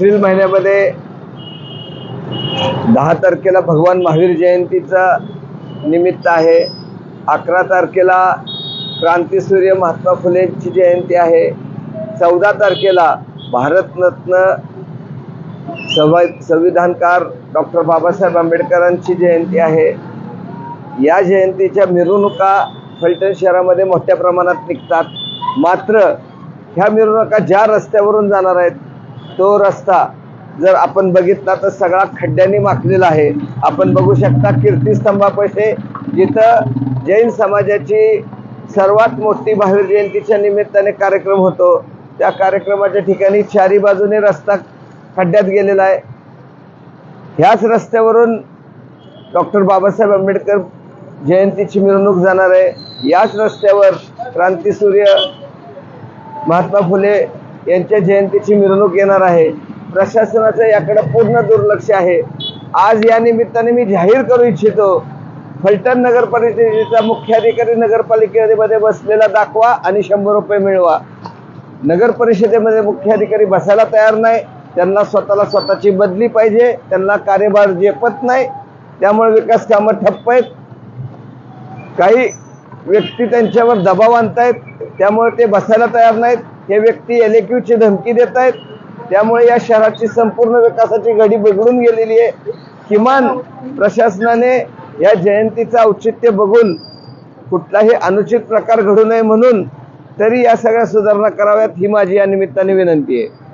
April महिन्यामध्ये 10 तारखेला भगवान महावीर जयंतीचा निमित्त आहे। 11 तारखेला क्रांतीसूर्य महात्मा फुलेंची जयंती आहे। 14 तारखेला भारतरत्न संविधानकार डॉक्टर बाबासाहेब आंबेडकरांची जयंती आहे। या जयंतीच्या मिरवणुका फलटण शहरामध्ये मोठ्या प्रमाणात निघतात। मात्र ह्या मिरवणुका ज्या रस्त्यावरून जाणार आहेत तो रस्ता जर आपण बघितला तर सगळा खड्ड्यांनी माखलेला आहे। आपण बघू शकता कीर्तिस्तंभापाशी जिथं जैन समाजाची सर्वात मोठी महावीर जयंतीच्या निमित्ताने कार्यक्रम होतो, त्या कार्यक्रमाच्या ठिकाणी चारी बाजूने रस्ता खड्ड्यात गेलेला आहे। ह्याच रस्त्यावरून डॉक्टर बाबासाहेब आंबेडकर जयंतीची मिरवणूक जाणार आहे। याच रस्त्यावर क्रांतीसूर्य महात्मा फुले यांच्या जयंतीची मिरवणूक येणार आहे। प्रशासनाचं याकडे पूर्ण दुर्लक्ष आहे। आज या निमित्ताने मी जाहीर करू इच्छितो, फलटण नगर परिषदेचा मुख्याधिकारी नगरपालिकेमध्ये बसलेला दाखवा आणि 100 रुपये मिळवा। नगर परिषदेमध्ये मुख्याधिकारी बसायला तयार नाही, त्यांना स्वतःची बदली पाहिजे, त्यांना कार्यभार झेपत नाही, त्यामुळे विकास कामं ठप्प आहेत। काही व्यक्ती त्यांच्यावर दबाव आणतायत, त्यामुळे ते बसायला तयार नाहीत। हे व्यक्ती LAQची धमकी देत आहेत, त्यामुळे या शहराची संपूर्ण विकासाची घडी बिघडून गेलेली आहे। किमान प्रशासनाने या जयंतीचं औचित्य बघून कुठलाही अनुचित प्रकार घडू नये म्हणून तरी या सगळ्या सुधारणा कराव्यात ही माझी या निमित्ताने विनंती आहे।